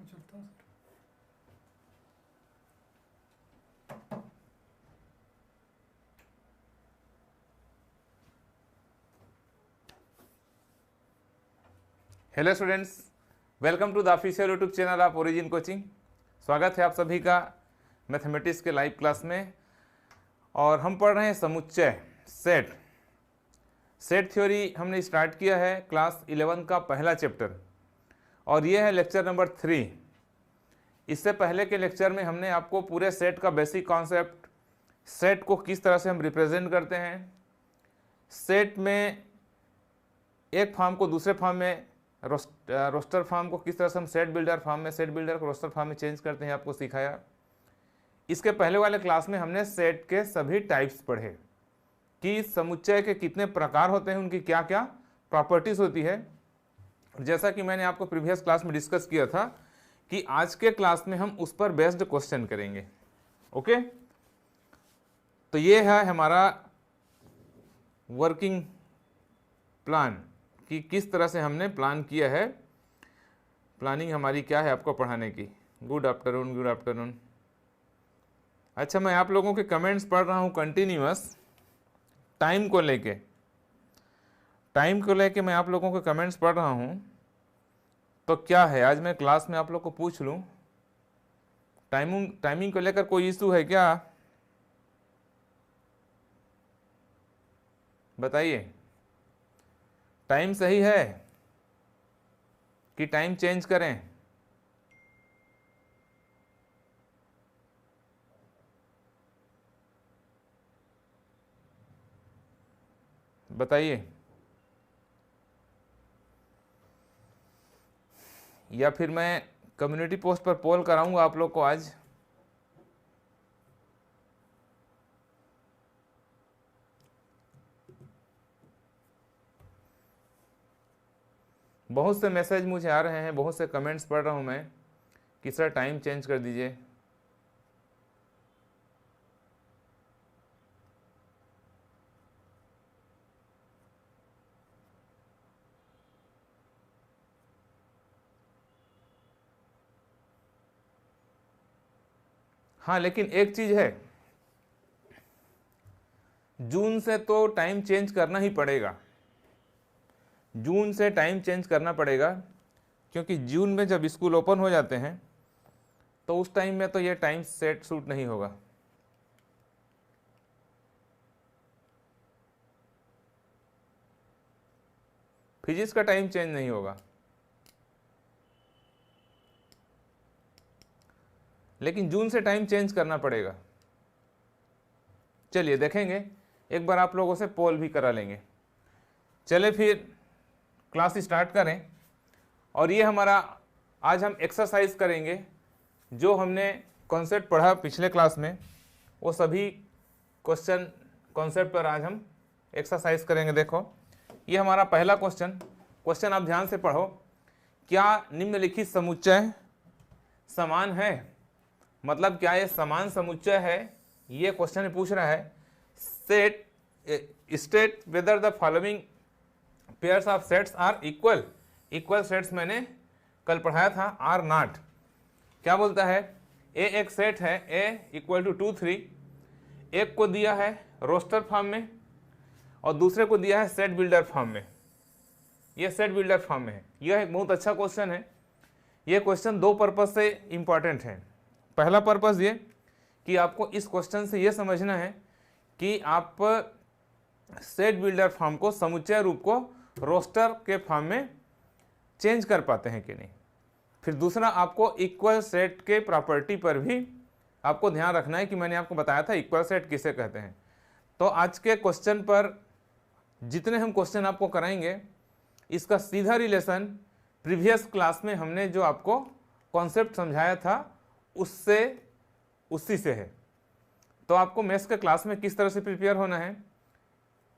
चलता हूँ। Hello students, welcome to the official YouTube channel of Origin coaching. स्वागत है आप सभी का मैथमेटिक्स के लाइव क्लास में। और हम पढ़ रहे हैं समुच्चय सेट थ्योरी। हमने स्टार्ट किया है क्लास 11 का पहला चैप्टर और ये है लेक्चर नंबर 3। इससे पहले के लेक्चर में हमने आपको पूरे सेट का बेसिक कॉन्सेप्ट, सेट को किस तरह से हम रिप्रेजेंट करते हैं, सेट में एक फॉर्म को दूसरे फॉर्म में, रोस्टर फॉर्म को किस तरह से हम सेट बिल्डर फॉर्म में, सेट बिल्डर को रोस्टर फॉर्म में चेंज करते हैं, आपको सिखाया। इसके पहले वाले क्लास में हमने सेट के सभी टाइप्स पढ़े कि समुच्चय के कितने प्रकार होते हैं, उनकी क्या क्या प्रॉपर्टीज होती है। जैसा कि मैंने आपको प्रीवियस क्लास में डिस्कस किया था कि आज के क्लास में हम उस पर बेस्ड क्वेश्चन करेंगे। ओके, तो ये है हमारा वर्किंग प्लान कि किस तरह से हमने प्लान किया है। प्लानिंग हमारी क्या है आपको पढ़ाने की। Good afternoon, good afternoon. अच्छा, मैं आप लोगों के कमेंट्स पढ़ रहा हूँ कंटिन्यूअस। टाइम को लेके मैं आप लोगों के कमेंट्स पढ़ रहा हूँ। तो क्या है, आज मैं क्लास में आप लोग को पूछ लूँ, टाइमिंग को लेकर कोई इशू है क्या? बताइए, टाइम सही है कि टाइम चेंज करें? बताइए, या फिर मैं कम्युनिटी पोस्ट पर पोल कराऊंगा आप लोग को आज। बहुत से मैसेज मुझे आ रहे हैं, बहुत से कमेंट्स पढ़ रहा हूं मैं कि सर टाइम चेंज कर दीजिए। हाँ, लेकिन एक चीज है, जून से तो टाइम चेंज करना ही पड़ेगा। जून से टाइम चेंज करना पड़ेगा क्योंकि जून में जब स्कूल ओपन हो जाते हैं तो उस टाइम में तो ये टाइम सेट सूट नहीं होगा। फिजिक्स का टाइम चेंज नहीं होगा, लेकिन जून से टाइम चेंज करना पड़ेगा। चलिए देखेंगे, एक बार आप लोगों से पोल भी करा लेंगे। चले फिर क्लास स्टार्ट करें। और ये हमारा आज हम एक्सरसाइज करेंगे। जो हमने कॉन्सेप्ट पढ़ा पिछले क्लास में वो सभी क्वेश्चन कॉन्सेप्ट पर आज हम एक्सरसाइज करेंगे। देखो, ये हमारा पहला क्वेश्चन आप ध्यान से पढ़ो। क्या निम्नलिखित समुच्चय समान है? मतलब क्या ये समान समुच्चय है, ये क्वेश्चन पूछ रहा है। State whether the following pairs of sets are equal sets मैंने कल पढ़ाया था, आर नॉट। क्या बोलता है, ए एक सेट है, ए इक्वल टू 2 3। एक को दिया है रोस्टर फॉर्म में और दूसरे को दिया है सेट बिल्डर फॉर्म में। ये सेट बिल्डर फॉर्म में है। यह एक बहुत अच्छा क्वेश्चन है। यह क्वेश्चन दो पर्पज से इंपॉर्टेंट है। पहला पर्पज ये कि आपको इस क्वेश्चन से यह समझना है कि आप सेट बिल्डर फॉर्म को, समुच्चय रूप को रोस्टर के फॉर्म में चेंज कर पाते हैं कि नहीं। फिर दूसरा, आपको इक्वल सेट के प्रॉपर्टी पर भी आपको ध्यान रखना है कि मैंने आपको बताया था इक्वल सेट किसे कहते हैं। तो आज के क्वेश्चन पर जितने हम क्वेश्चन आपको कराएंगे, इसका सीधा रिलेशन प्रीवियस क्लास में हमने जो आपको कॉन्सेप्ट समझाया था उसी से है। तो आपको मैथ्स के क्लास में किस तरह से प्रिपेयर होना है,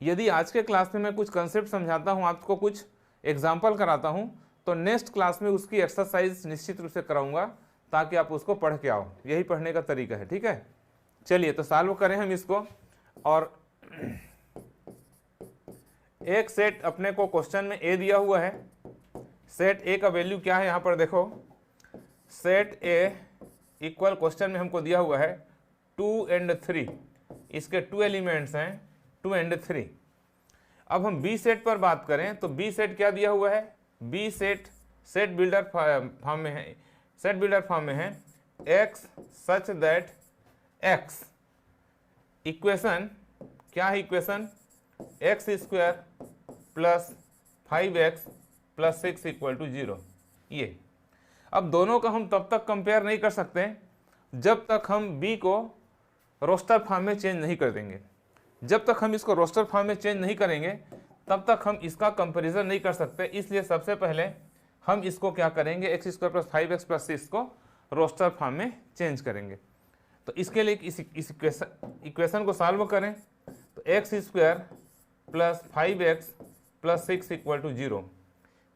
यदि आज के क्लास में मैं कुछ कंसेप्ट समझाता हूं, आपको कुछ एग्जाम्पल कराता हूं, तो नेक्स्ट क्लास में उसकी एक्सरसाइज निश्चित रूप से कराऊंगा ताकि आप उसको पढ़ के आओ। यही पढ़ने का तरीका है, ठीक है। चलिए तो सॉल्व करें हम इसको। और एक सेट अपने को क्वेश्चन में ए दिया हुआ है। सेट ए का वैल्यू क्या है, यहां पर देखो, सेट ए इक्वल, क्वेश्चन में हमको दिया हुआ है 2 and 3, इसके 2 एलिमेंट्स हैं 2 and 3। अब हम बी सेट पर बात करें तो बी सेट क्या दिया हुआ है, B set set builder form में है, सेट बिल्डर फॉर्म में है x such that x, equation क्या है, equation x square plus 5x plus 6 equal to 0। ये अब दोनों का हम तब तक कंपेयर नहीं कर सकते जब तक हम b को रोस्टर फॉर्म में चेंज नहीं कर देंगे। जब तक हम इसको रोस्टर फॉर्म में चेंज नहीं करेंगे तब तक हम इसका कंपैरिजन नहीं कर सकते। इसलिए सबसे पहले हम इसको क्या करेंगे, x square plus 5x plus 6 को रोस्टर फॉर्म में चेंज करेंगे। तो इसके लिए इस इक्वेशन को सॉल्व करें तो x square plus 5x plus 6 equal to 0।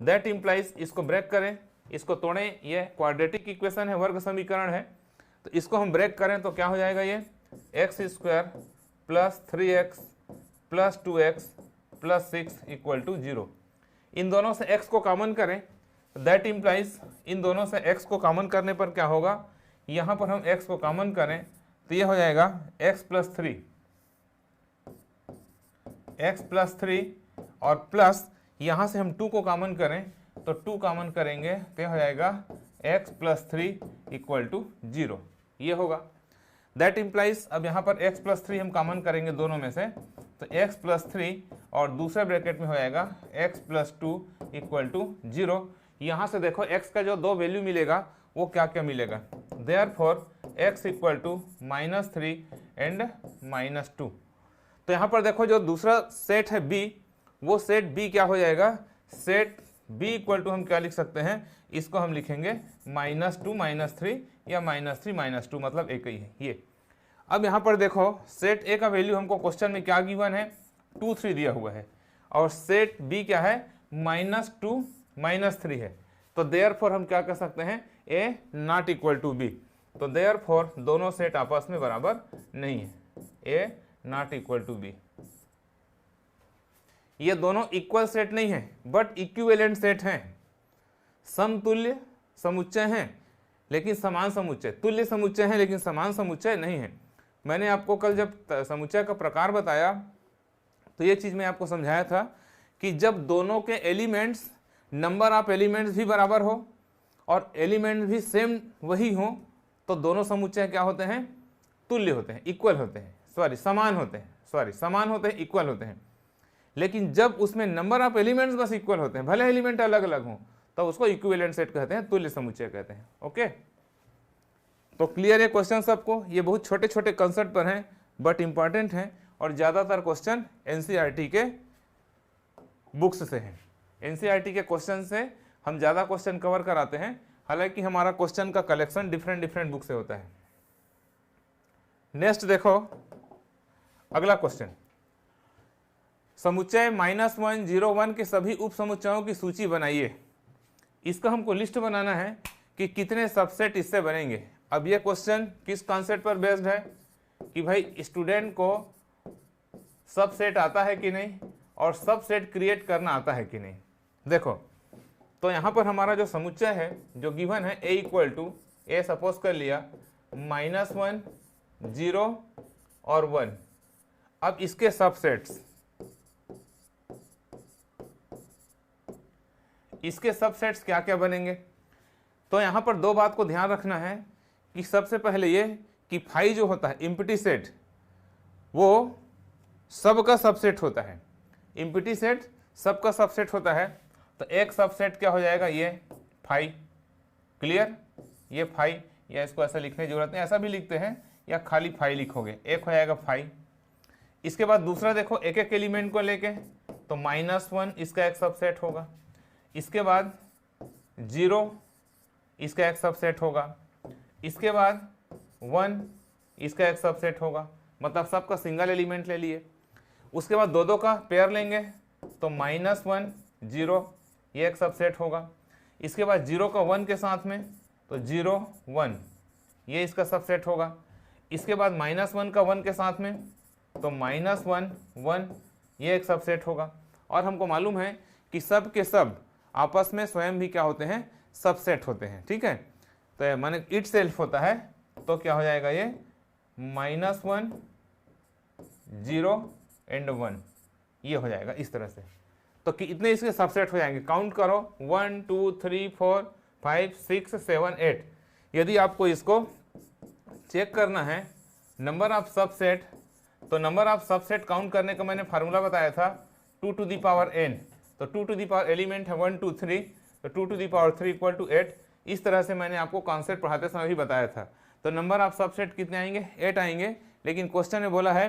That implies, इसको ब्रेक करें, इसको तोड़ें, ये क्वाड्रेटिक इक्वेशन है, वर्ग समीकरण है, तो इसको हम ब्रेक करें तो क्या हो जाएगा, ये x square plus 3x plus 2x plus 6 equal to 0। इन दोनों से x को कॉमन करें, दैट इम्प्लाइज इन दोनों से x को कॉमन करने पर क्या होगा, यहाँ पर हम x को कॉमन करें तो ये हो जाएगा x प्लस 3 और प्लस यहाँ से हम 2 को कॉमन करें तो 2 कॉमन करेंगे तो हो जाएगा x प्लस 3 इक्वल टू 0, ये होगा। दैट इम्प्लाइज अब यहाँ पर x प्लस 3 हम कॉमन करेंगे दोनों में से तो x प्लस 3 और दूसरे ब्रैकेट में हो जाएगा x प्लस 2 इक्वल टू 0। यहाँ से देखो x का जो दो वैल्यू मिलेगा वो क्या क्या मिलेगा, therefore x equal to -3 and -2। तो यहाँ पर देखो जो दूसरा सेट है b, वो सेट b क्या हो जाएगा, सेट b इक्वल टू हम क्या लिख सकते हैं, इसको हम लिखेंगे -2 -3 या -3 -2, मतलब एक ही है ये। अब यहाँ पर देखो सेट a का वैल्यू हमको क्वेश्चन में क्या गिवन है, 2 3 दिया हुआ है, और सेट b क्या है, -2 -3 है। तो देयरफॉर हम क्या कर सकते हैं, a not equal to b। तो देयरफॉर दोनों सेट आपस में बराबर नहीं है, a not equal to b। ये दोनों इक्वल सेट नहीं है बट इक्विवेलेंट सेट हैं, समतुल्य समुच्चय हैं लेकिन समान समुच्चय, तुल्य समुच्चय हैं लेकिन समान समुच्चय नहीं है। मैंने आपको कल जब समुच्चय का प्रकार बताया तो ये चीज़ मैं आपको समझाया था कि जब दोनों के एलिमेंट्स, नंबर ऑफ एलिमेंट्स भी बराबर हो और एलिमेंट भी सेम वही हो तो दोनों समुच्चय क्या होते हैं, तुल्य होते हैं, इक्वल होते हैं, समान होते हैं, इक्वल होते हैं। लेकिन जब उसमें नंबर ऑफ एलिमेंट्स बस इक्वल होते हैं, भले एलिमेंट अलग अलग हों, तो उसको इक्विवेलेंट सेट कहते हैं, तुल्य समुच्चय कहते हैं। ओके, तो क्लियर है क्वेश्चन सबको। ये बहुत छोटे छोटे कंसेप्ट पर हैं बट इंपॉर्टेंट हैं और ज़्यादातर क्वेश्चन एनसीईआरटी के बुक्स से हैं। एनसीईआरटी के क्वेश्चन से हम ज़्यादा क्वेश्चन कवर कराते हैं, हालांकि हमारा क्वेश्चन का कलेक्शन डिफरेंट बुक से होता है। नेक्स्ट देखो अगला क्वेश्चन, समुच्चय -1 0 1 के सभी उप समुच्चयों की सूची बनाइए। इसका हमको लिस्ट बनाना है कि कितने सबसेट इससे बनेंगे। अब ये क्वेश्चन किस कॉन्सेप्ट पर बेस्ड है कि भाई स्टूडेंट को सबसेट आता है कि नहीं और सबसेट क्रिएट करना आता है कि नहीं। देखो तो यहाँ पर हमारा जो समुच्चय है जो गिवन है a equal to a suppose कर लिया -1 0 और 1। अब इसके सबसेट्स, इसके सबसेट्स क्या क्या बनेंगे। तो यहाँ पर दो बात को ध्यान रखना है कि सबसे पहले ये कि फाई जो होता है इम्प्टी सेट, वो सबका सबसेट होता है। इम्प्टी सेट सबका सबसेट होता है, तो एक सबसेट क्या हो जाएगा, ये फाई। क्लियर, ये फाई, या इसको ऐसा लिखने की जरूरत नहीं, ऐसा भी लिखते हैं या खाली फाई लिखोगे, एक हो जाएगा फाई। इसके बाद दूसरा देखो एक एक एलिमेंट को लेके, तो -1 इसका एक सबसेट होगा, इसके बाद 0 इसका एक सबसेट होगा, इसके बाद 1 इसका एक सबसेट होगा, मतलब सबका सिंगल एलिमेंट ले लिए। उसके बाद दो का पेयर लेंगे तो -1 0 ये एक सबसेट होगा। इसके बाद 0 का 1 के साथ में तो 0 1 ये इसका सबसेट होगा। इसके बाद -1 का 1 के साथ में तो -1 1 ये एक सबसेट होगा। और हमको मालूम है कि सब के सब आपस में स्वयं भी क्या होते हैं, सबसेट होते हैं। ठीक है, तो माने इट सेल्फ होता है, तो क्या हो जाएगा ये -1 0 एंड 1, ये हो जाएगा इस तरह से। तो कितने इसके सबसेट हो जाएंगे, काउंट करो 1 2 3 4 5 6 7 8। यदि आपको इसको चेक करना है नंबर ऑफ सबसेट, तो नंबर ऑफ सबसेट काउंट करने का मैंने फार्मूला बताया था 2 टू द पावर n। तो 2 टू द पावर एलिमेंट है 1 2 3, तो 2 to the power 3 equal to 8। इस तरह से मैंने आपको कॉन्सेप्ट पढ़ाते समय भी बताया था। तो नंबर ऑफ सबसेट कितने आएंगे, 8 आएंगे। लेकिन क्वेश्चन में बोला है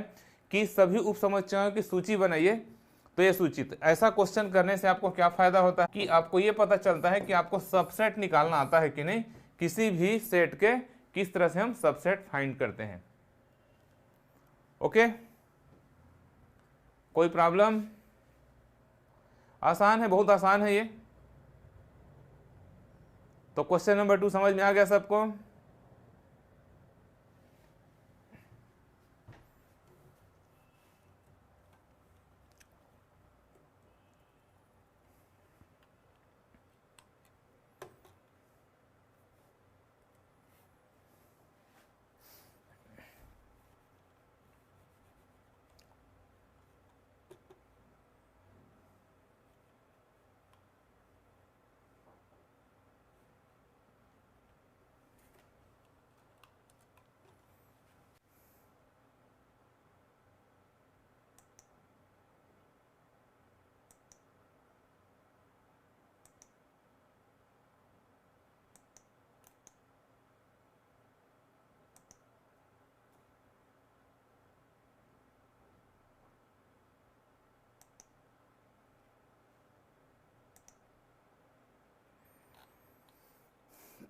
कि सभी उप समस्याओं की सूची बनाइए, तो ये सूची, ऐसा क्वेश्चन करने से आपको क्या फायदा होता है कि आपको ये पता चलता है कि आपको सबसेट निकालना आता है कि नहीं, किसी भी सेट के किस तरह से हम सबसेट फाइंड करते हैं। ओके, कोई प्रॉब्लम? आसान है, बहुत आसान है ये। तो क्वेश्चन नंबर 2 समझ में आ गया सबको?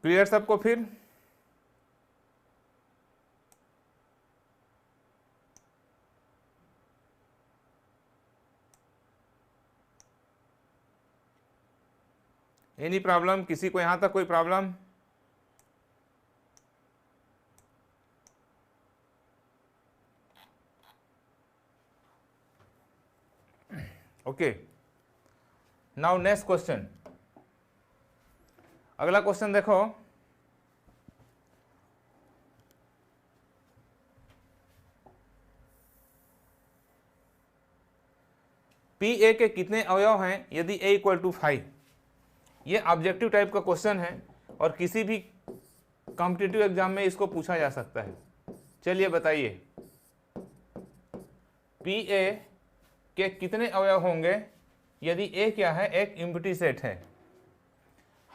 क्लियर सबको? फिर एनी प्रॉब्लम, किसी को यहां तक कोई problem? Okay, now next question. अगला क्वेश्चन देखो, पी ए के कितने अवयव हैं यदि ए इक्वल टू 5। ये ऑब्जेक्टिव टाइप का क्वेश्चन है और किसी भी कॉम्पिटिटिव एग्जाम में इसको पूछा जा सकता है। चलिए बताइए, पी ए के कितने अवयव होंगे यदि ए क्या है, एक एम्प्टी सेट है।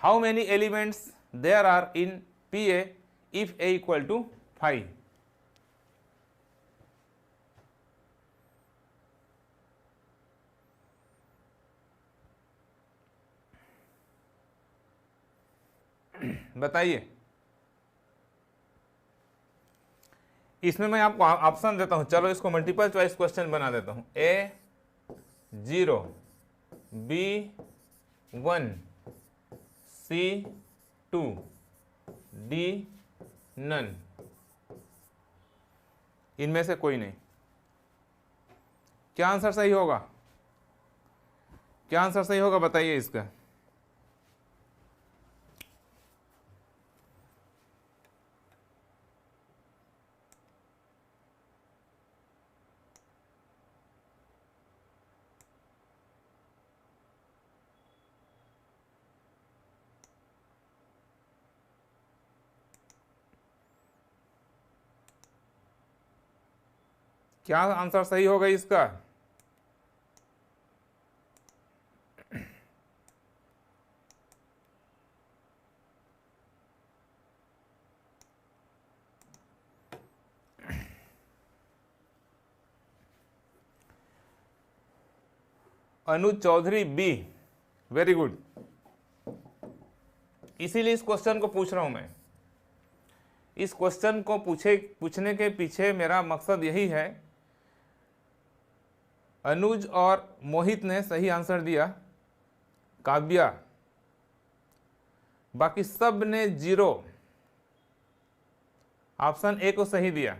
How many elements there are in P A if A equal to 5। बताइए। इसमें मैं आपको ऑप्शन देता हूं, चलो इसको मल्टीपल चॉइस क्वेश्चन बना देता हूं। ए 0, बी 1, सी 2, डी नन। इनमें से कोई नहीं। क्या आंसर सही होगा? क्या आंसर सही होगा बताइए इसका। क्या आंसर सही होगा इसका? अनुज चौधरी बी, वेरी गुड। इसीलिए इस क्वेश्चन को पूछ रहा हूं मैं। इस क्वेश्चन को पूछने के पीछे मेरा मकसद यही है। अनुज और मोहित ने सही आंसर दिया, काव्या, बाकी सब ने 0, ऑप्शन ए को सही दिया।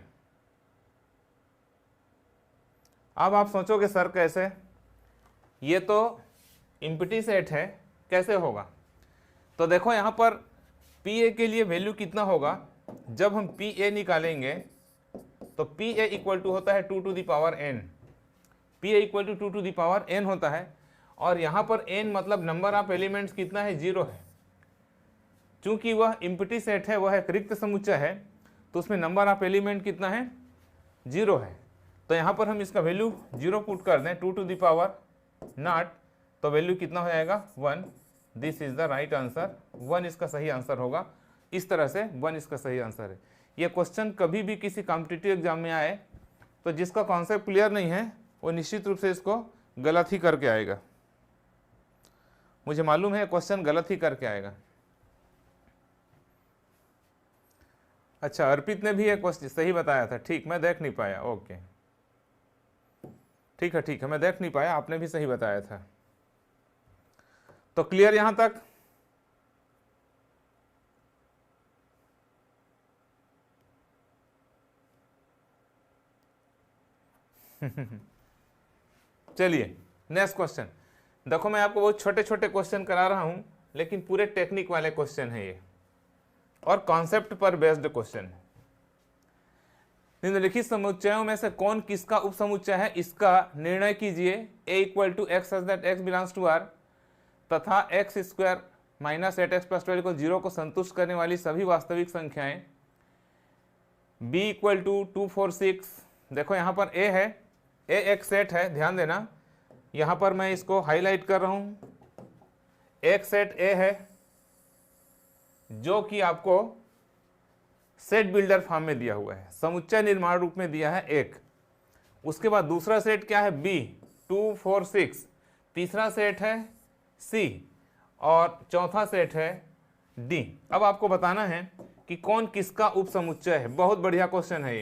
अब आप सोचोगे सर कैसे, ये तो एम्प्टी सेट है, कैसे होगा? तो देखो यहां पर पी ए के लिए वैल्यू कितना होगा, जब हम पी ए निकालेंगे तो पी ए इक्वल टू होता है 2 to the power n, P A equal to 2 to the power n होता है। और यहाँ पर n मतलब नंबर ऑफ एलिमेंट्स कितना है, 0 है। चूंकि वह इम्पटी सेट है, वह एक रिक्त समुच्चय है, तो उसमें नंबर ऑफ एलिमेंट कितना है, 0 है। तो यहाँ पर हम इसका वैल्यू 0 पुट कर दें, 2 टू द पावर नॉट, तो वैल्यू कितना हो जाएगा, 1। This is the right answer, 1 इसका सही आंसर होगा। इस तरह से 1 इसका सही आंसर है। ये क्वेश्चन कभी भी किसी कॉम्पिटिटिव एग्जाम में आए तो जिसका कॉन्सेप्ट क्लियर नहीं है वो निश्चित रूप से इसको गलत ही करके आएगा। मुझे मालूम है क्वेश्चन गलत ही करके आएगा। अच्छा, अर्पित ने भी एक क्वेश्चन सही बताया था, ठीक, मैं देख नहीं पाया, ओके, ठीक है, मैं देख नहीं पाया, आपने भी सही बताया था। तो क्लियर यहां तक? चलिए नेक्स्ट क्वेश्चन। देखो मैं आपको बहुत छोटे छोटे क्वेश्चन करा रहा हूं, लेकिन पूरे टेक्निक वाले क्वेश्चन है ये, और कॉन्सेप्ट पर बेस्ड क्वेश्चन है। निम्नलिखित समुच्चयों में से कौन किसका उपसमुच्चय है, इसका निर्णय कीजिए। a equal to x such that x belongs to r तथा x square minus 8x plus 12 को 0 को संतुष्ट करने वाली सभी वास्तविक संख्याएं। b equal to 2 4 6। देखो यहाँ पर a है, a एक सेट है, ध्यान देना, यहाँ पर मैं इसको हाईलाइट कर रहा हूँ। एक सेट a है जो कि आपको सेट बिल्डर फॉर्म में दिया हुआ है, समुच्चय निर्माण रूप में दिया है एक। उसके बाद दूसरा सेट क्या है, b 2 4 6। तीसरा सेट है c और चौथा सेट है d। अब आपको बताना है कि कौन किसका उपसमुच्चय है। बहुत बढ़िया क्वेश्चन है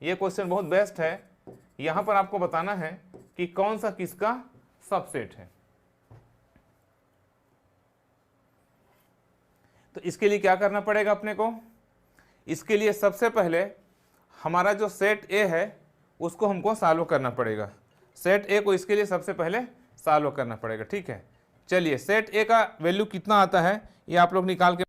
ये क्वेश्चन बहुत बेस्ट है। यहां पर आपको बताना है कि कौन सा किसका सबसेट है। तो इसके लिए क्या करना पड़ेगा अपने को, इसके लिए सबसे पहले हमारा जो सेट ए है उसको हमको सॉल्व करना पड़ेगा। सेट ए को इसके लिए सबसे पहले सॉल्व करना पड़ेगा, ठीक है। चलिए सेट ए का वैल्यू कितना आता है ये आप लोग निकाल के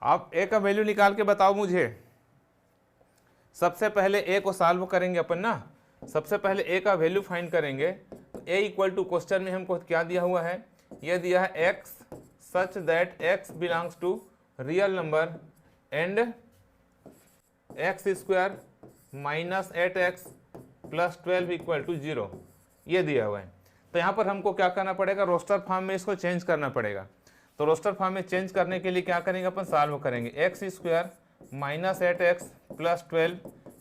आप ए का वैल्यू निकाल के बताओ मुझे। सबसे पहले ए को सॉल्व करेंगे अपन ना, सबसे पहले ए का वैल्यू फाइंड करेंगे। तो ए इक्वल टू क्वेश्चन में हमको क्या दिया हुआ है, यह दिया है x such that x belongs to real number and x square minus 8x plus 12 equal to 0, ये दिया हुआ है। तो यहाँ पर हमको क्या करना पड़ेगा, रोस्टर फॉर्म में इसको चेंज करना पड़ेगा। तो रोस्टर फॉर्म में चेंज करने के लिए क्या करेंगे अपन, सॉल्व करेंगे। X square minus 8x plus 12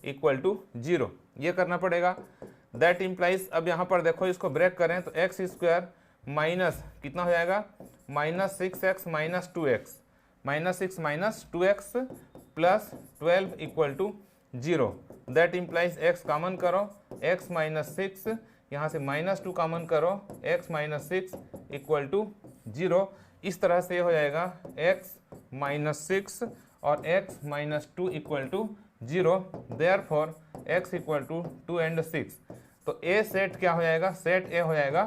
equal to 0, ये करना पड़ेगा। दैट इम्प्लाइज, अब यहाँ पर देखो इसको ब्रेक करें तो एक्स स्क्वायर माइनस कितना हो जाएगा, minus 6x minus 2x, minus 6 minus 2x plus 12 equal to 0। That implies x common करो, x माइनस 6, यहाँ से माइनस 2 कॉमन करो, x माइनस 6 इक्वल टू 0। इस तरह से हो जाएगा x माइनस 6 और x minus 2 equal to 0। Therefore x equal to 2 and 6। तो ए सेट क्या हो जाएगा, सेट ए हो जाएगा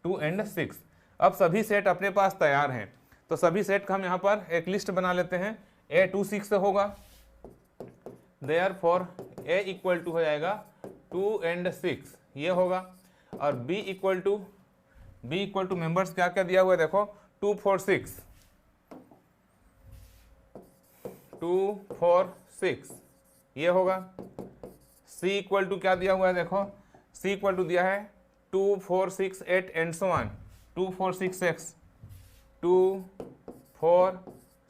2 एंड 6। अब सभी सेट अपने पास तैयार हैं, तो सभी सेट का हम यहाँ पर एक लिस्ट बना लेते हैं। ए 2 6 से होगा, देयरफॉर ए इक्वल टू हो जाएगा 2 एंड 6, ये होगा। और b इक्वल टू मेंबर्स क्या क्या दिया हुआ है देखो, 2 4 6, 2 4 6, ये होगा। c इक्वल टू क्या दिया हुआ है देखो, c इक्वल टू दिया है 2 4 6 8 and so on, 2 4 6 6, 2 4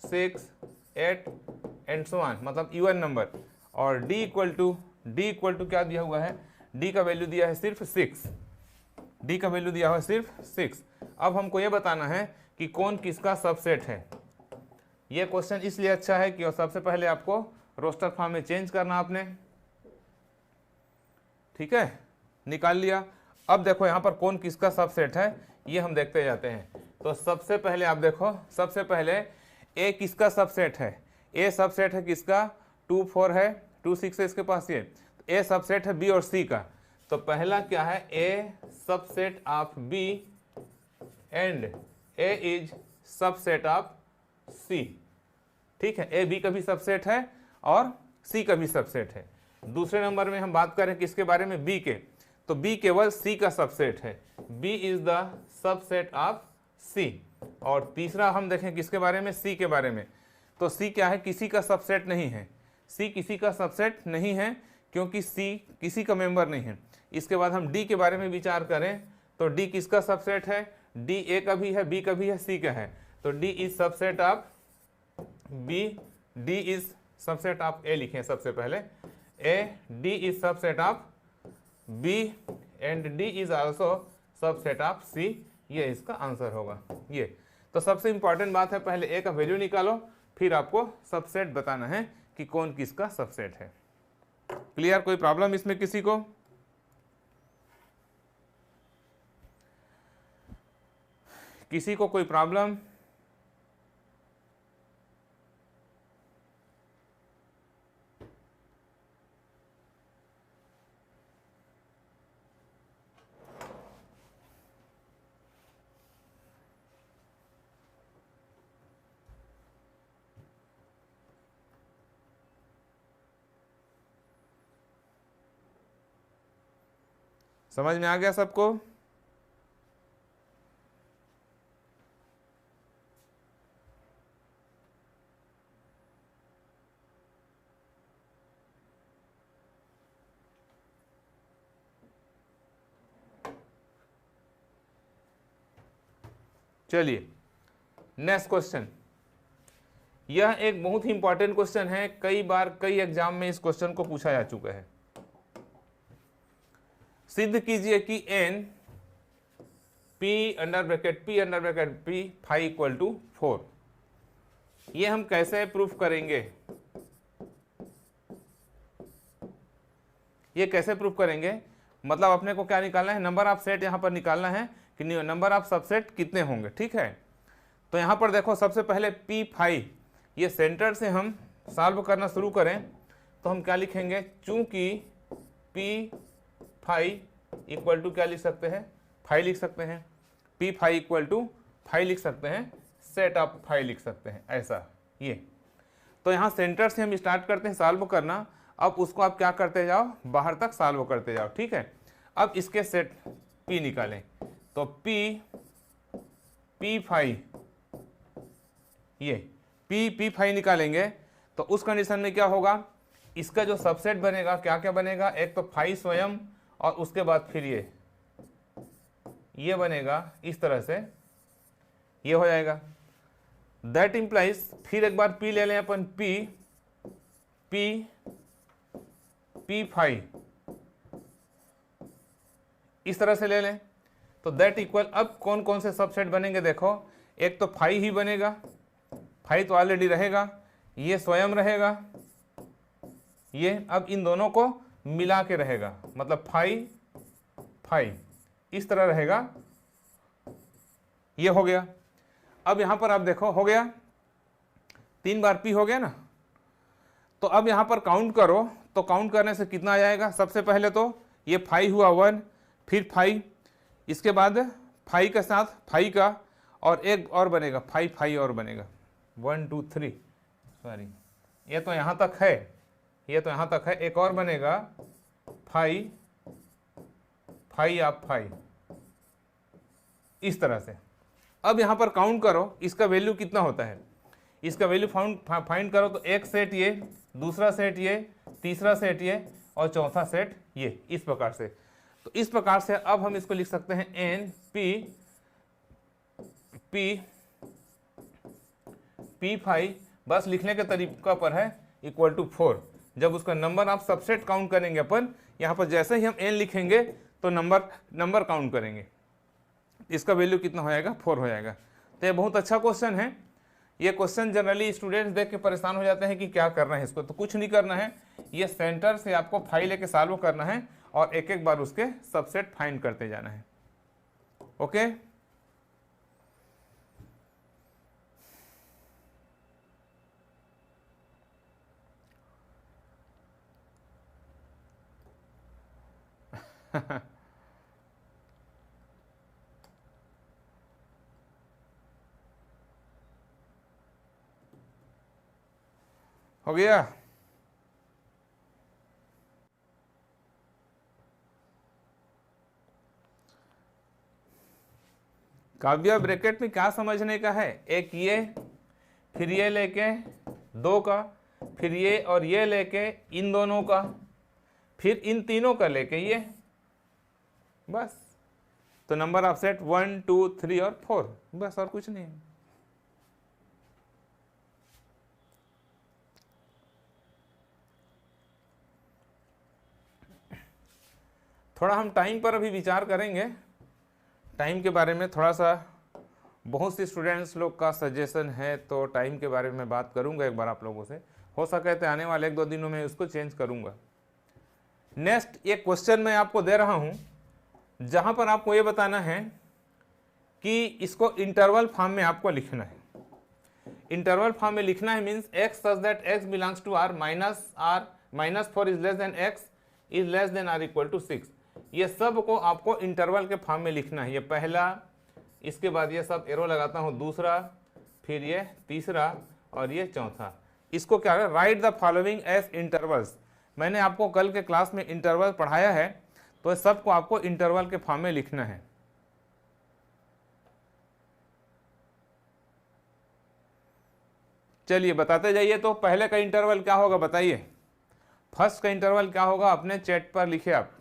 6 8 and so on, मतलब इवन नंबर। और d इक्वल टू क्या दिया हुआ है, d का वैल्यू दिया है सिर्फ 6, d का वैल्यू दिया हुआ है सिर्फ 6। अब हमको ये बताना है कि कौन किसका सबसेट है। ये क्वेश्चन इसलिए अच्छा है कि सबसे पहले आपको रोस्टर फॉर्म में चेंज करना आपने, ठीक है, निकाल लिया। अब देखो यहाँ पर कौन किसका सबसेट है ये हम देखते जाते हैं। तो सबसे पहले आप देखो, सबसे पहले ए किसका सबसेट है, ए सबसेट है किसका, 2 4 है, 2 6 है इसके पास, ये ए सबसेट है बी और सी का। तो पहला क्या है, A subset of B and A is subset of C, ठीक है, ए बी का भी सबसेट है और सी का भी सबसेट है। दूसरे नंबर में हम बात करें किसके बारे में, बी के, तो बी केवल सी का सबसेट है, B is the subset of C. और तीसरा हम देखें किसके बारे में, सी के बारे में, तो सी क्या है, किसी का सबसेट नहीं है, सी किसी का सबसेट नहीं है क्योंकि सी किसी का मेंबर नहीं है। इसके बाद हम डी के बारे में विचार करें तो डी किसका सबसेट है, डी ए का भी है, बी का भी है, सी का है, तो D is subset of B, D is subset of A लिखें सबसे पहले, A D is subset of B and D is also subset of C, ये इसका आंसर होगा। ये तो सबसे इंपॉर्टेंट बात है, पहले ए का वैल्यू निकालो, फिर आपको सबसेट बताना है कि कौन किसका सबसेट है। क्लियर, कोई प्रॉब्लम इसमें किसी को? किसी को कोई प्रॉब्लम? समझ में आ गया सबको? चलिए नेक्स्ट क्वेश्चन। यह एक बहुत ही इंपॉर्टेंट क्वेश्चन है, कई बार कई एग्जाम में इस क्वेश्चन को पूछा जा चुका है। सिद्ध कीजिए कि n p under bracket p phi equal to 4। ये हम कैसे प्रूफ करेंगे, ये कैसे प्रूफ करेंगे, मतलब अपने को क्या निकालना है, नंबर ऑफ सेट यहां पर निकालना है कि नंबर ऑफ सबसेट कितने होंगे, ठीक है। तो यहां पर देखो सबसे पहले p फाई, ये सेंटर से हम सॉल्व करना शुरू करें तो हम क्या लिखेंगे, चूंकि p फाई इक्वल टू क्या लिख सकते हैं, 5 लिख सकते हैं, p फाई इक्वल टू 5 लिख सकते हैं, सेट ऑफ 5 लिख सकते हैं, ऐसा ये। तो यहाँ सेंटर से हम स्टार्ट करते हैं सॉल्व करना, अब उसको आप क्या करते जाओ, बाहर तक सॉल्व करते जाओ, ठीक है। अब इसके सेट p निकालें, तो p फाई, ये p फाई निकालेंगे तो उस कंडीशन में क्या होगा, इसका जो सबसेट बनेगा क्या क्या बनेगा, एक तो 5 स्वयं और उसके बाद फिर ये बनेगा इस तरह से, ये हो जाएगा। दैट इंप्लाइज, फिर एक बार p ले लें अपन, p फाई इस तरह से ले लें, तो दैट इक्वल, अब कौन कौन से सबसेट बनेंगे देखो, एक तो 5 ही बनेगा, 5 तो ऑलरेडी रहेगा, ये स्वयं रहेगा, ये अब इन दोनों को मिला के रहेगा, मतलब 5 इस तरह रहेगा, ये हो गया। अब यहां पर आप देखो हो गया, 3 बार p हो गया ना, तो अब यहां पर काउंट करो, तो काउंट करने से कितना आ जाएगा, सबसे पहले तो ये 5 हुआ 1, फिर 5, इसके बाद 5 के साथ 5 का और एक और बनेगा, 5 और बनेगा, 1 2 3, सॉरी ये तो यहां तक है, ये तो यहां तक है, एक और बनेगा 5 आप 5 इस तरह से। अब यहां पर काउंट करो इसका वैल्यू कितना होता है, इसका वैल्यू फाइंड करो, तो एक सेट ये, दूसरा सेट ये, तीसरा सेट ये और चौथा सेट ये, इस प्रकार से। तो इस प्रकार से अब हम इसको लिख सकते हैं n p फाई बस लिखने के तरीका पर है इक्वल टू 4। जब उसका नंबर आप सबसेट काउंट करेंगे अपन, यहाँ पर जैसे ही हम n लिखेंगे तो नंबर काउंट करेंगे, इसका वैल्यू कितना हो जाएगा, 4 हो जाएगा। तो ये बहुत अच्छा क्वेश्चन है। ये क्वेश्चन जनरली स्टूडेंट्स देख के परेशान हो जाते हैं कि क्या करना है इसको, तो कुछ नहीं करना है, ये सेंटर से आपको फाइल लेके सॉल्व करना है और एक एक बार उसके सबसेट फाइंड करते जाना है। ओके, हो गया। काव्य ब्रैकेट में क्या समझने का है, एक ये, फिर ये लेके 2 का, फिर ये और ये लेके इन दोनों का, फिर इन तीनों का लेके ये, बस। तो नंबर ऑफ सेट 1 2 3 और 4, बस, और कुछ नहीं। थोड़ा हम टाइम पर अभी विचार करेंगे, टाइम के बारे में थोड़ा सा, बहुत सी स्टूडेंट्स लोग का सजेशन है, तो टाइम के बारे में बात करूंगा एक बार आप लोगों से। हो सके तो आने वाले 1-2 दिनों में उसको चेंज करूंगा। नेक्स्ट एक क्वेश्चन मैं आपको दे रहा हूं, जहां पर आपको ये बताना है कि इसको इंटरवल फॉर्म में आपको लिखना है। इंटरवल फॉर्म में लिखना है means x such that x belongs to r -4 is less than x is less than r equal to 6। ये सब को आपको इंटरवल के फॉर्म में लिखना है। ये पहला, इसके बाद ये सब एरो लगाता हूँ, दूसरा, फिर ये तीसरा और ये चौथा। इसको क्या है, write the following as intervals. मैंने आपको कल के क्लास में इंटरवल पढ़ाया है, तो सबको आपको इंटरवल के फॉर्म में लिखना है। चलिए बताते जाइए। तो पहले का इंटरवल क्या होगा बताइए, फर्स्ट का इंटरवल क्या होगा, अपने चैट पर लिखे आप।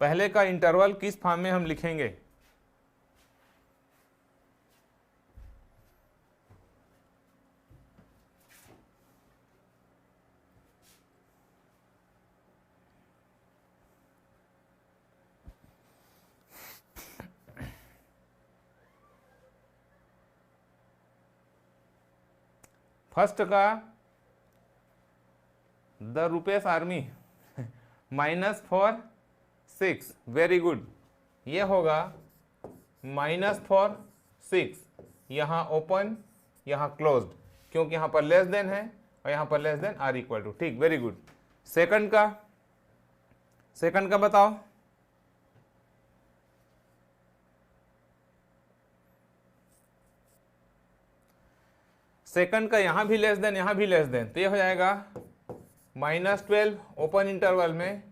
पहले का इंटरवल किस फॉर्म में हम लिखेंगे, फर्स्ट का the Rupesh army -4 6, very good. ये होगा -4 6, यहाँ ओपन यहाँ क्लोज्ड, क्योंकि यहाँ पर लेस देन है और यहाँ पर less than or equal to, ठीक, वेरी गुड। सेकंड का बताओ, सेकंड का यहाँ भी लेस देन यहाँ भी लेस देन, तो ये हो जाएगा -12 ओपन इंटरवल में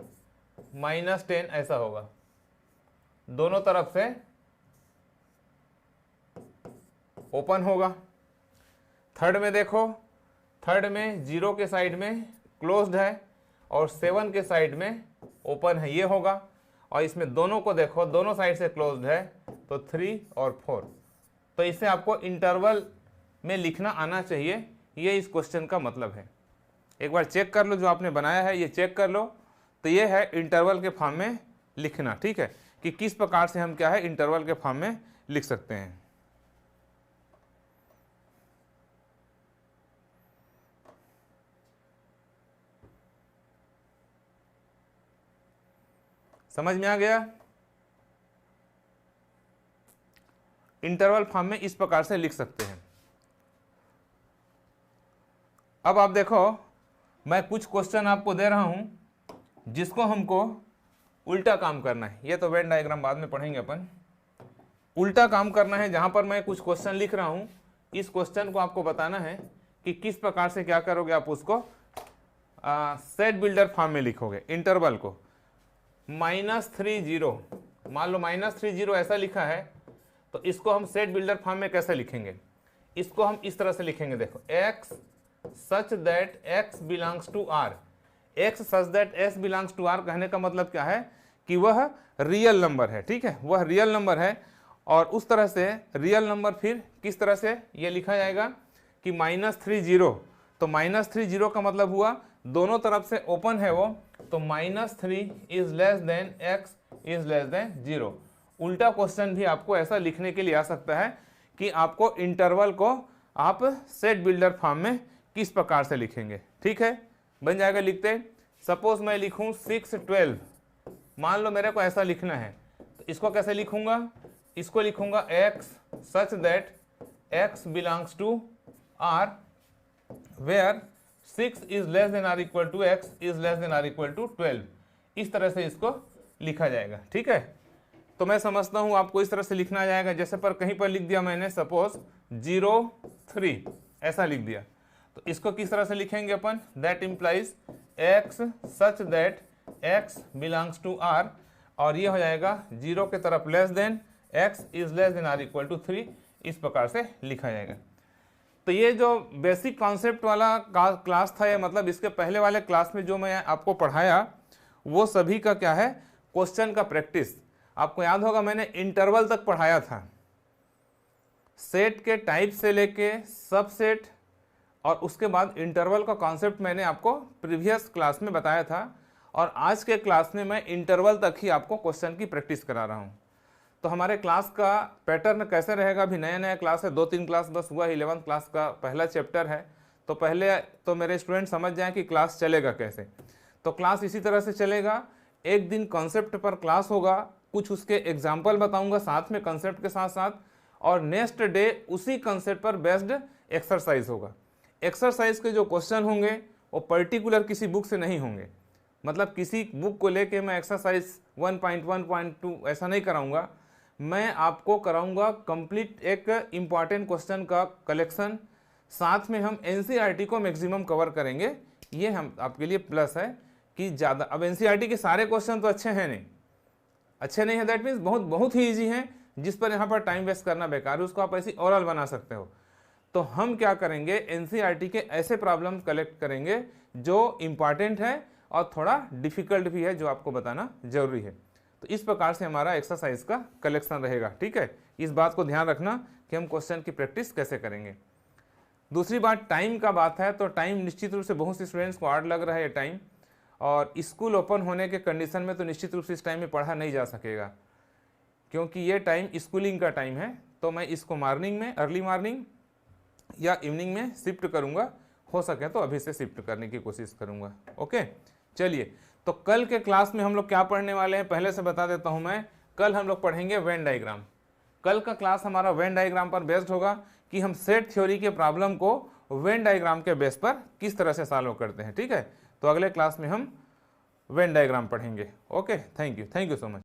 -10, ऐसा होगा, दोनों तरफ से ओपन होगा। थर्ड में देखो, थर्ड में 0 के साइड में क्लोज्ड है और 7 के साइड में ओपन है, ये होगा। और इसमें दोनों को देखो, दोनों साइड से क्लोज्ड है, तो 3 और 4। तो इसे आपको इंटरवल में लिखना आना चाहिए, ये इस क्वेश्चन का मतलब है। एक बार चेक कर लो, जो आपने बनाया है ये चेक कर लो। तो ये है इंटरवल के फॉर्म में लिखना, ठीक है, कि किस प्रकार से हम क्या है इंटरवल के फॉर्म में लिख सकते हैं। समझ में आ गया? इंटरवल फॉर्म में इस प्रकार से लिख सकते हैं। अब आप देखो, मैं कुछ क्वेश्चन आपको दे रहा हूं जिसको हमको उल्टा काम करना है। ये तो वेन डायग्राम बाद में पढ़ेंगे अपन। उल्टा काम करना है, जहां पर मैं कुछ क्वेश्चन लिख रहा हूं, इस क्वेश्चन को आपको बताना है कि किस प्रकार से क्या करोगे, आप उसको सेट बिल्डर फॉर्म में लिखोगे। इंटरवल को -30, मान लो -30 ऐसा लिखा है, तो इसको हम सेट बिल्डर फॉर्म में कैसे लिखेंगे, इसको हम इस तरह से लिखेंगे। देखो, x such that x belongs to r, x such that x belongs to r कहने का मतलब क्या है कि वह रियल नंबर है, ठीक है, वह रियल नंबर है। और उस तरह से रियल नंबर फिर किस तरह से ये लिखा जाएगा कि -3 0, तो -3 का मतलब हुआ दोनों तरफ से ओपन है वो, तो -3 is less than x is less then 0। उल्टा क्वेश्चन भी आपको ऐसा लिखने के लिए आ सकता है कि आपको इंटरवल को आप सेट बिल्डर फॉर्म में किस प्रकार से लिखेंगे। ठीक है, बन जाएगा। लिखते, सपोज मैं लिखूं 6 12, मान लो मेरे को ऐसा लिखना है, तो इसको कैसे लिखूंगा, इसको लिखूंगा x such that x belongs to R where 6 is less than or equal to x is less than or equal to 12। इस तरह से इसको लिखा जाएगा। ठीक है, तो मैं समझता हूं आपको इस तरह से लिखना जाएगा। जैसे पर कहीं पर लिख दिया मैंने सपोज 0 3, ऐसा लिख दिया, तो इसको किस तरह से लिखेंगे अपन, that implies x such that x belongs to R, और ये हो जाएगा 0 के तरफ less than x is less than or equal to 3। इस प्रकार से लिखा जाएगा। तो ये जो बेसिक कॉन्सेप्ट वाला क्लास था, ये मतलब इसके पहले वाले क्लास में जो मैं आपको पढ़ाया वो सभी का क्या है, क्वेश्चन का प्रैक्टिस। आपको याद होगा मैंने इंटरवल तक पढ़ाया था, सेट के टाइप से लेके सबसेट, और उसके बाद इंटरवल का कॉन्सेप्ट मैंने आपको प्रीवियस क्लास में बताया था, और आज के क्लास में मैं इंटरवल तक ही आपको क्वेश्चन की प्रैक्टिस करा रहा हूँ। तो हमारे क्लास का पैटर्न कैसे रहेगा, अभी नया नया क्लास है, 2-3 क्लास बस हुआ, 11th क्लास का पहला चैप्टर है, तो पहले तो मेरे स्टूडेंट समझ जाएं कि क्लास चलेगा कैसे। तो क्लास इसी तरह से चलेगा, एक दिन कॉन्सेप्ट पर क्लास होगा, कुछ उसके एग्जाम्पल बताऊंगा साथ में कॉन्सेप्ट के साथ साथ, और नेक्स्ट डे उसी कॉन्सेप्ट पर बेस्ड एक्सरसाइज होगा। एक्सरसाइज के जो क्वेश्चन होंगे वो पर्टिकुलर किसी बुक से नहीं होंगे, मतलब किसी बुक को लेके मैं एक्सरसाइज 1.1.2 ऐसा नहीं कराऊंगा, मैं आपको कराऊंगा कंप्लीट एक इम्पॉर्टेंट क्वेश्चन का कलेक्शन, साथ में हम एनसीईआरटी को मैक्सिमम कवर करेंगे। ये हम आपके लिए प्लस है कि ज़्यादा, अब एनसीईआरटी के सारे क्वेश्चन तो अच्छे हैं नहीं, अच्छे नहीं है दैट मीन्स बहुत ही ईजी हैं, जिस पर यहाँ पर टाइम वेस्ट करना बेकार है, उसको आप ऐसी ओरल बना सकते हो। तो हम क्या करेंगे, एनसीईआरटी के ऐसे प्रॉब्लम कलेक्ट करेंगे जो इम्पॉर्टेंट है और थोड़ा डिफिकल्ट भी है, जो आपको बताना जरूरी है। तो इस प्रकार से हमारा एक्सरसाइज का कलेक्शन रहेगा। ठीक है, इस बात को ध्यान रखना कि हम क्वेश्चन की प्रैक्टिस कैसे करेंगे। दूसरी बात टाइम का बात है, तो टाइम निश्चित रूप से बहुत से स्टूडेंट्स को हार्ड लग रहा है ये टाइम, और स्कूल ओपन होने के कंडीशन में तो निश्चित रूप से इस टाइम में पढ़ा नहीं जा सकेगा, क्योंकि ये टाइम स्कूलिंग का टाइम है। तो मैं इसको मॉर्निंग में, अर्ली मॉर्निंग या इवनिंग में शिफ्ट करूँगा, हो सके तो अभी से शिफ्ट करने की कोशिश करूँगा। ओके, चलिए, तो कल के क्लास में हम लोग क्या पढ़ने वाले हैं पहले से बता देता हूं मैं। कल हम लोग पढ़ेंगे वेन डायग्राम। कल का क्लास हमारा वेन डायग्राम पर बेस्ड होगा कि हम सेट थ्योरी के प्रॉब्लम को वेन डायग्राम के बेस पर किस तरह से सॉल्व करते हैं। ठीक है, तो अगले क्लास में हम वेन डायग्राम पढ़ेंगे। Okay, thank you so much.